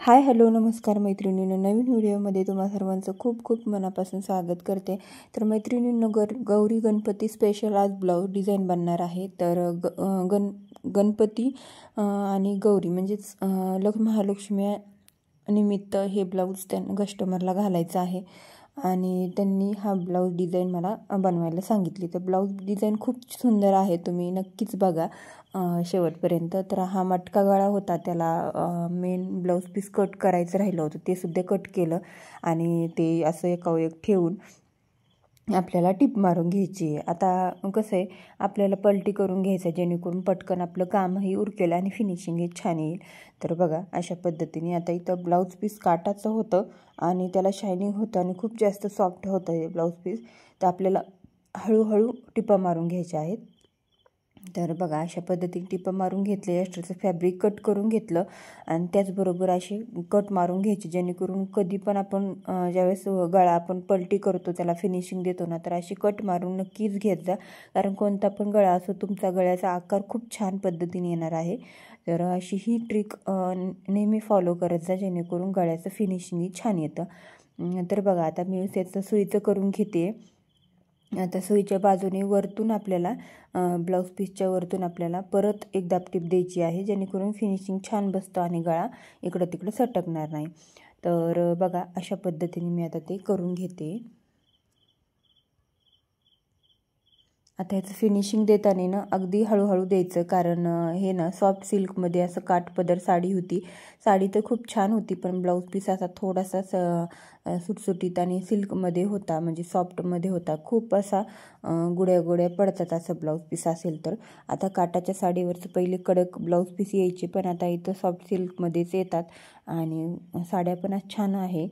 Hi hello नमस्कार मैत्रिणींनो, नवीन व्हिडिओमध्ये तुम्हा सर्वांचं खूप खूप मनापासून स्वागत करते. तर मैत्रिणींनो, गौरी गणपती स्पेशल आज ब्लाऊज डिझाईन बनणार आहे. तर गणपती आणि गौरी म्हणजेच महालक्ष्मी निमित्त हे ब्लाऊज त्यांना कस्टमरला घालायचं आहे आणि त्यांनी हा ब्लाऊज डिझाईन मला बनवायला सांगितली. तर ब्लाऊज डिझाईन खूप सुंदर आहे, तुम्ही नक्कीच बघा शेवटपर्यंत. तर हा मटका गळा होता, त्याला मेन ब्लाऊज पीस कट करायचं राहिलं होतं, ते सुद्धा कट केलं आणि ते असं एकावर एक ठेवून आपल्याला टिप मारून घ्यायची आहे. आता कसं आहे, आपल्याला पलटी करून घ्यायचं जेणेकरून पटकन आपलं कामही उरकेल आणि फिनिशिंगही छान येईल. तर बघा अशा पद्धतीने आता इथं ब्लाऊज पीस काटाचं होतं आणि त्याला शायनिंग होतं आणि खूप जास्त सॉफ्ट होतं हे ब्लाऊज पीस. तर आपल्याला हळूहळू टिपा मारून घ्यायच्या आहेत. तर बघा अशा पद्धतीने टिपा मारून घेतले, एक्स्ट्राचं फॅब्रिक कट करून घेतलं आणि त्याचबरोबर असे कट मारून घ्यायचे जेणेकरून कधी पण आपण ज्यावेळेस गळा आपण पलटी करतो त्याला फिनिशिंग देतो ना, तर अशी कट मारून नक्कीच घेत जा. कारण कोणता पण गळा असो, तुमचा गळ्याचा आकार खूप छान पद्धतीने येणार आहे. तर अशी ही ट्रिक नेहमी फॉलो करत जा जेणेकरून गळ्याचं फिनिशिंगही छान येतं. तर बघा आता मी त्याचं सुईचं करून घेते. आता सुईच्या बाजूने वरतून आपल्याला ब्लाऊज पीसच्या वरतून आपल्याला परत एक दाबटीप द्यायची आहे जेणेकरून फिनिशिंग छान बसतं आणि गळा इकडं तिकडं सटकणार नाही. तर बघा अशा पद्धतीने मी आता ते करून घेते. आता ह्याचं फिनिशिंग देताना ना अगदी हळूहळू द्यायचं, कारण हे ना सॉफ्ट सिल्कमध्ये असं काठपदर साडी होती. साडी तर खूप छान होती, पण ब्लाऊज पीस असा थोडासा सुटसुटीत आणि सिल्कमध्ये होता, म्हणजे सॉफ्टमध्ये होता. खूप असा गुड्या गुड्या पडतात असं ब्लाऊज पीस असेल तर. आता काटाच्या साडीवरचं पहिले कडक ब्लाऊज पीस यायचे, पण आता इथं सॉफ्ट सिल्कमध्येच येतात आणि साड्या पण छान आहे.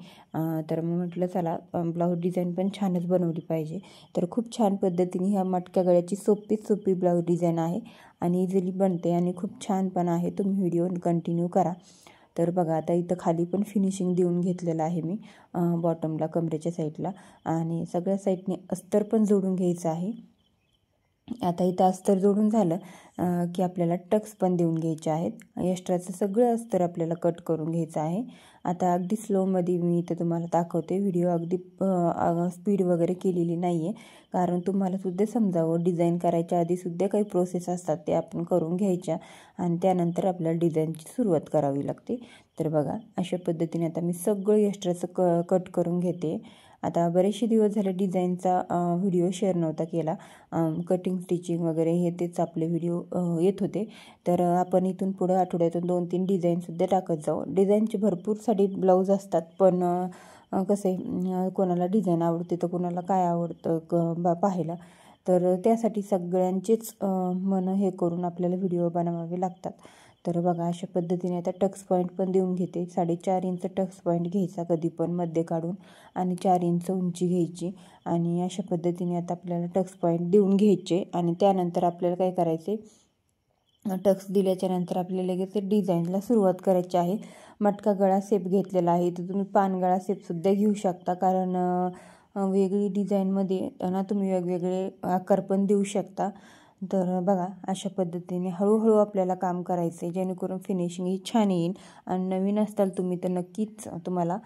तर मग म्हटलं चला ब्लाऊज डिझाईन पण छानच बनवली पाहिजे. तर खूप छान पद्धतीने ह्या मटक्या गळ्याची सोपी ब्लाऊज डिझाईन आहे आणि इझिली बनते आणि खूप छान पण आहे. तुम्ही व्हिडिओ कंटिन्यू करा. तर बघा आता इथं खाली पण फिनिशिंग देऊन घेतलेलं आहे मी, बॉटमला कमरेच्या साईडला, आणि सगळ्या साईडने अस्तर पण जोडून घ्यायचं आहे. आता इथं अस्तर जोडून झालं की आपल्याला टक्स पण देऊन घ्यायचे आहेत. एक्स्ट्राचं सगळं अस्तर आपल्याला कट करून घ्यायचं आहे. आता अगदी स्लोमध्ये मी इथं तुम्हाला दाखवते. व्हिडिओ अगदी स्पीड वगैरे केलेली नाही आहे, कारण तुम्हाला सुद्धा समजावं डिझाईन करायच्या आधीसुद्धा काही प्रोसेस असतात ते आपण करून घ्यायच्या आणि त्यानंतर आपल्याला डिझाईनची सुरुवात करावी लागते. तर बघा अशा पद्धतीने आता मी सगळं एक्स्ट्राचं कट करून घेते. आता बरेचसे दिवस झाले डिझाईनचा व्हिडिओ शेअर नव्हता केला. कटिंग स्टिचिंग वगैरे हे तेच आपले व्हिडिओ येत होते. तर आपण इथून पुढं आठवड्यातून 2-3 डिझाईनसुद्धा टाकत जाऊ. डिझाईनचे भरपूर साडी ब्लाऊज असतात, पण कसं आहे, कोणाला डिझाईन आवडते तर कोणाला काय आवडतं पाहायला. तर त्यासाठी सगळ्यांचेच मन हे करून आपल्याला व्हिडिओ बनवावे लागतात. तर बघा अशा पद्धतीने आता टक्स पॉईंट पण देऊन घेते. 4.5 इंच टक्स पॉईंट घ्यायचा कधी पण मध्ये काढून आणि 4 इंच उंची घ्यायची आणि अशा पद्धतीने आता आपल्याला टक्स पॉईंट देऊन घ्यायचे आणि त्यानंतर आपल्याला काय करायचे, टक्स दिल्याच्या नंतर आपल्याला लगेच डिझाईनला सुरुवात करायची आहे. मटका गळा शेप घेतलेला आहे, तर तुम्ही पानगळा शेपसुद्धा घेऊ शकता, कारण वेगळी डिझाईनमध्ये ना तुम्ही वेगवेगळे आकार पण देऊ शकता. तर बघा अशा पद्धतीने हळूहळू आपल्याला काम करायचं आहे जेणेकरून फिनिशिंग ही छान येईल. आणि नवीन असताल तुम्ही तर नक्कीच तुम्हाला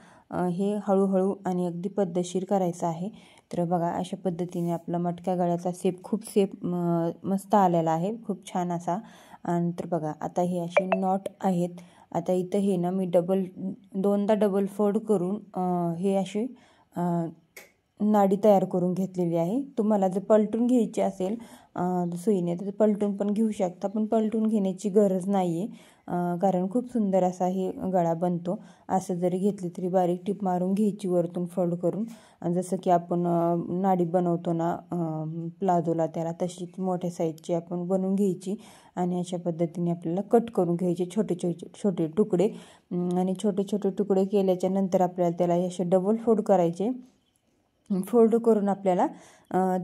हे हळूहळू आणि अगदी पद्धतशीर करायचं आहे. तर बघा अशा पद्धतीने आपला मटक्या गळ्याचा शेप मस्त आलेला आहे, खूप छान असा. आणि तर बघा आता हे असे नॉट आहेत. आता इथं हे ना मी दोनदा डबल फोल्ड करून हे असे नाडी तयार करून घेतलेली आहे. तुम्हाला जर पलटून घ्यायची असेल सुईने तर पलटून पण घेऊ शकता, पण पलटून घेण्याची गरज नाही आहे, कारण खूप सुंदर असा हे गळा बनतो. असं जरी घेतली तरी बारीक टिप मारून घ्यायची वरतून फोल्ड करून, जसं की आपण नाडी बनवतो ना प्लाझोला, त्याला तशी मोठ्या साईजची आपण बनवून घ्यायची आणि अशा पद्धतीने आपल्याला कट करून घ्यायचे छोटे तुकडे. आणि छोटे तुकडे केल्याच्या नंतर आपल्याला त्याला असे डबल फोल्ड करायचे. फोल्ड करून आपल्याला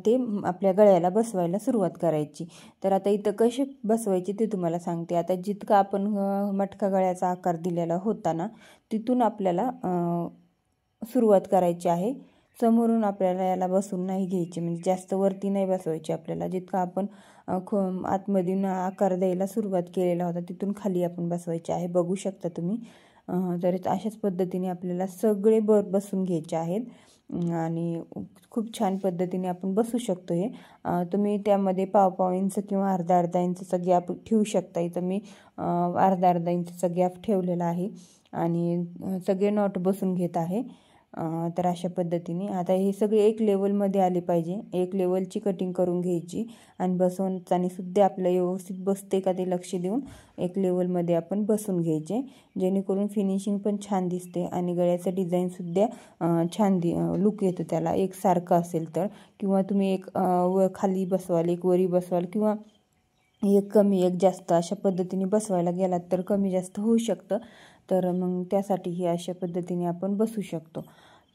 ते आपल्या गळ्याला बसवायला सुरुवात करायची. तर आता इथं कशी बसवायची ते तुम्हाला सांगते. आता जितका आपण मटका गळ्याचा आकार दिलेला होता ना, तिथून आपल्याला सुरुवात करायची आहे. समोरून आपल्याला याला बसून नाही घ्यायची, म्हणजे जास्त वरती नाही बसवायची आपल्याला. जितका आपण आतमधून आकार द्यायला सुरुवात केलेला होता तिथून खाली आपण बसवायची आहे. बघू शकता तुम्ही तर अशाच पद्धतीने आपल्याला सगळे बसून घ्यायचे आहेत आणि खूप छान पद्धतीने आपण बसू शकतो. हे तुम्ही त्यामध्ये पाव इंच किंवा अर्धा इंचचा गॅप ठेवू शकता. इथं मी अर्धा इंचचा गॅप ठेवलेला आहे आणि सगळे नॉट बसून घेत आहे. तर अशा पद्धतीने आता हे सगळे एक लेवलमध्ये आले पाहिजे. एक लेवलची कटिंग करून घ्यायची आणि बसवताना सुद्धा आपलं व्यवस्थित बसते का ते लक्ष देऊन एक लेवलमध्ये आपण बसून घ्यायचे, जेणेकरून फिनिशिंग पण छान दिसते आणि गळ्याचं डिझाईनसुद्धा छान लुक येतो त्याला एकसारखं असेल तर. किंवा तुम्ही एक खाली बसवाल, एक वरी बसवाल किंवा एक कमी एक जास्त अशा पद्धतीने बसवायला गेलात तर कमी जास्त होऊ शकतं. तर मग त्यासाठी हे अशा पद्धतीने आपण बसू शकतो.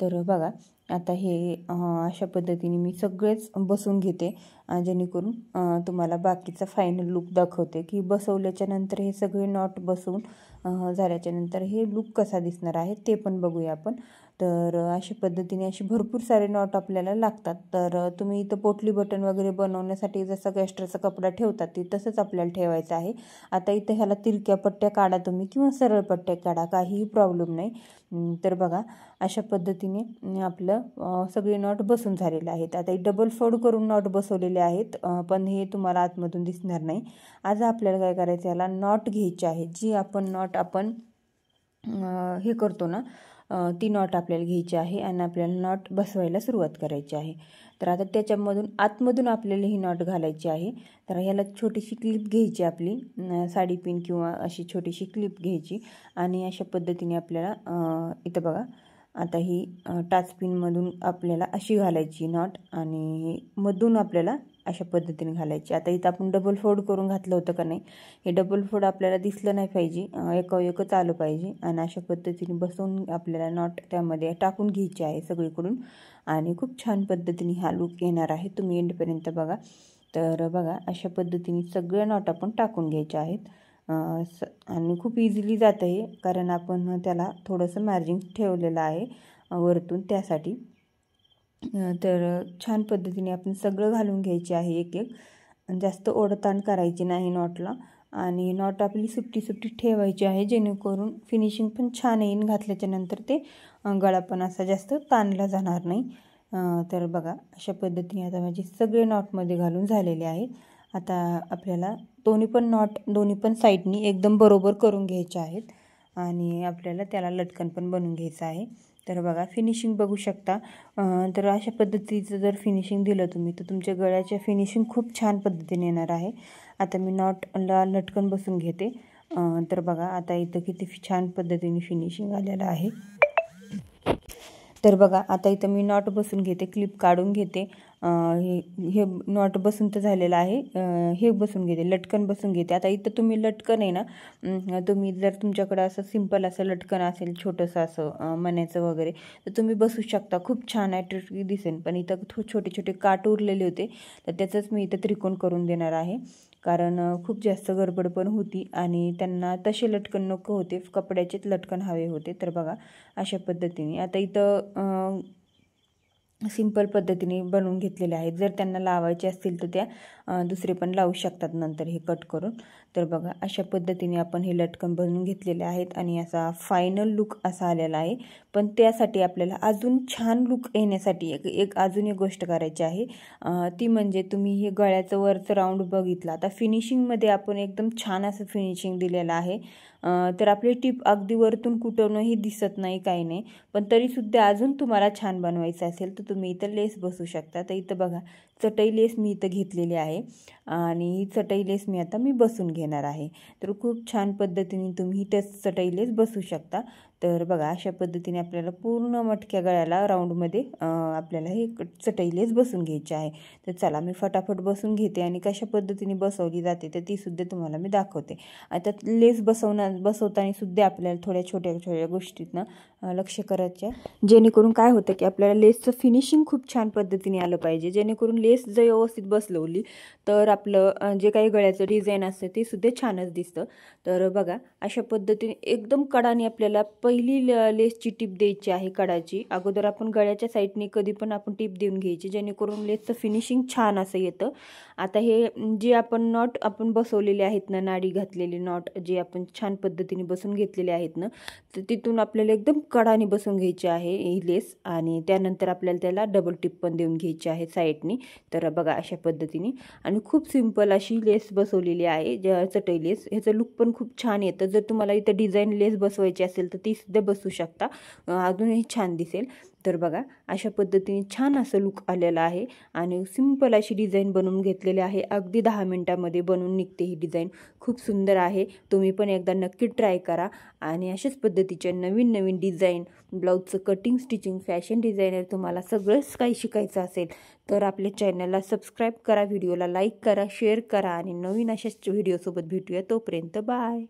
तर बघा आता हे अशा पद्धतीने मी सगळेच बसवून घेते जेणेकरून तुम्हाला बाकीचा फायनल लुक दाखवते की बसवल्याच्या नंतर हे सगळे नॉट बसवून झाल्याच्या नंतर हे लुक कसा दिसणार आहे ते पण बघूया आपण. तर अशा पद्धतीने असे भरपूर सारे नॉट आपल्याला लागतात. तर तुम्ही इथं पोटली बटन वगैरे बनवण्यासाठी जसं एक्स्ट्राचा कपडा ठेवतात ते तसंच आपल्याला ठेवायचं आहे. आता इथं ह्याला तिरक्या पट्ट्या काढा तुम्ही किंवा सरळ पट्ट्या काढा, काहीही प्रॉब्लेम नाही. तर बघा अशा पद्धतीने आपलं सगळे नॉट बसून झालेले आहेत. आता डबल फोल्ड करून नॉट बसवलेले आहेत पण हे तुम्हाला आतमधून दिसणार नाही. आज आपल्याला काय करायचं, याला नॉट घ्यायची आहे. जी आपण नॉट आपण हे करतो ना ती नॉट आपल्याला घ्यायची आहे आणि आपल्याला नॉट बसवायला सुरुवात करायची आहे. तर आता त्याच्यामधून आतमधून आपल्याला ही नॉट घालायची आहे. तर ह्याला छोटीशी क्लिप घ्यायची आपली साडी पिन किंवा अशी छोटीशी क्लिप घ्यायची आणि अशा पद्धतीने आपल्याला इथं बघा आता ही टाच पिनमधून आपल्याला अशी घालायची नॉट आणि मधून आपल्याला अशा पद्धतीने घालायची. आता इथं आपण डबल फोल्ड करून घातलं होतं का नाही, हे डबल फोल्ड आपल्याला दिसलं नाही पाहिजे, एकच आलं पाहिजे आणि अशा पद्धतीने बसवून आपल्याला नॉट त्यामध्ये टाकून घ्यायची आहे सगळीकडून आणि खूप छान पद्धतीने हा लुक येणार आहे. तुम्ही एंडपर्यंत बघा. तर बघा अशा पद्धतीने सगळ्या नॉट आपण टाकून घ्यायच्या आहेत आणि खूप इझिली जातं हे, कारण आपण त्याला थोडंसं मार्जिन ठेवलेलं आहे वरतून त्यासाठी. तर छान पद्धतीने आपण सगळं घालून घ्यायचे आहे एक एक, जास्त ओढताण करायची नाही नॉटला आणि नॉट आपली सुट्टी ठेवायची आहे जेणेकरून फिनिशिंग पण छान येईल. घातल्याच्या नंतर ते गळा पण असा जास्त ताणला जाणार नाही. तर बघा अशा पद्धतीने आता माझे सगळे नॉटमध्ये घालून झालेले आहेत. आता आपल्याला दोन्ही पण साईडनी एकदम बरोबर करून घ्यायचे आहेत आणि आपल्याला त्याला लटकन पण बनवून घ्यायचं आहे. तर बघा फिनिशिंग बघू शकता. तर अशा पद्धतीचं जर फिनिशिंग दिलं तुम्ही तर तुमच्या गळ्याच्या फिनिशिंग खूप छान पद्धतीने येणार आहे. आता मी नॉटला लटकन बसून घेते. तर बघा आता इथं किती छान पद्धतीने फिनिशिंग आलेलं आहे. तर बघा आता इथं मी नॉट बसून घेते, क्लिप काढून घेते. हे नॉट बसून तर झालेलं आहे, हे बसून घेते, लटकन बसून घेते. आता इथं तुम्ही लटकन आहे ना, तुम्ही जर तुमच्याकडं असं सिंपल असं लटकन असेल छोटंसं असं मण्याचं वगैरे तर तुम्ही बसू शकता, खूप छान अट्रॅक्टिव्ह दिसेल. पण इथं छोटे काट उरलेले होते तर त्याचंच मी इथं त्रिकोण करून देणार आहे, कारण खूप जास्त गडबड पण होती आणि त्यांना तसे लटकन नको होते, कपड्याचेच लटकन हवे होते. तर बघा अशा पद्धतीने आता इथं सिंपल पद्धतीने बनवून घेतलेले आहेत. जर त्यांना लावायचे असतील तर त्या दुसरे पण लावू शकतात नंतर हे कट करून. तर बघा अशा पद्धतीने आपण हे लटकन बनवून घेतलेले आहेत आणि असा फायनल लुक असा आलेला आहे. पण त्यासाठी आपल्याला अजून छान लुक येण्यासाठी अजून एक गोष्ट करायची आहे, ती म्हणजे तुम्ही हे गळ्याचं वरचं राऊंड बघितला. आता फिनिशिंगमध्ये आपण एकदम छान असं फिनिशिंग दिलेलं आहे. तर आपली टिप अगदी वरतून कुठूनही दिसत नाही, काही नाही. पण तरीसुद्धा अजून तुम्हाला छान बनवायचं असेल तर तुम्ही इथं लेस बसू शकता. तर इथं बघा चटई लेस मी इथं घेतलेली आहे आणि ही चटई लेस मी बसून घेणार आहे. तर खूप छान पद्धतीने तुम्ही इथंच चटई लेस बसू शकता. तर बघा अशा पद्धतीने आपल्याला पूर्ण मटक्या गळ्याला राऊंडमध्ये आपल्याला हे चटई लेस बसून घ्यायची आहे. तर चला मी फटाफट बसून घेते आणि कशा पद्धतीने बसवली जाते तर तीसुद्धा तुम्हाला मी दाखवते. आता लेस बसवताना सुद्धा आपल्याला थोड्या छोट्या गोष्टीतनं लक्ष करायच्या, जेणेकरून काय होतं की आपल्याला लेसचं फिनिशिंग खूप छान पद्धतीने आलं पाहिजे, जेणेकरून लेस लेस जर व्यवस्थित बसवली तर आपलं जे काही गळ्याचं डिझाईन असतं ते सुद्धा छानच दिसतं. तर बघा अशा पद्धतीने एकदम कडाने आपल्याला पहिली लेसची टिप द्यायची आहे कडाची. अगोदर आपण गळ्याच्या साईडने कधी पण आपण टिप देऊन घ्यायची जेणेकरून लेसचं फिनिशिंग छान असं येतं. आता हे जे आपण नॉट आपण बसवलेले आहेत ना, नाडी घातलेली नॉट जे आपण छान पद्धतीने बसून घेतलेले आहेत ना, तर तिथून आपल्याला एकदम कडाने बसून घ्यायची आहे ही लेस आणि त्यानंतर आपल्याला त्याला डबल टिप पण देऊन घ्यायची आहे साईडनी. तर बघा अशा पद्धतीने आणि खूप सिंपल अशी लेस बसवलेली आहे चटई लेस. ह्याचं लुक पण खूप छान येतं. जर तुम्हाला इथं डिझाईन लेस बसवायची असेल तर ती सुद्धा बसवू शकता, अजूनही छान दिसेल. तर बघा अशा पद्धतीने छान असं लुक आलेलं आहे आणि सिंपल अशी डिझाईन बनवून घेतलेली आहे. अगदी 10 मिनिटामध्ये बनवून निघते ही डिझाईन. खूप सुंदर आहे. तुम्ही पण एकदा नक्की ट्राय करा आणि अशाच पद्धतीच्या नवीन नवीन डिझाईन, ब्लाऊजचं कटिंग, स्टिचिंग, फॅशन डिझायनर तुम्हाला सगळंच काही शिकायचं असेल तर आपल्या चॅनलला सबस्क्राईब करा, व्हिडिओला लाईक करा, शेअर करा आणि नवीन अशाच व्हिडिओसोबत भेटूया. तोपर्यंत बाय.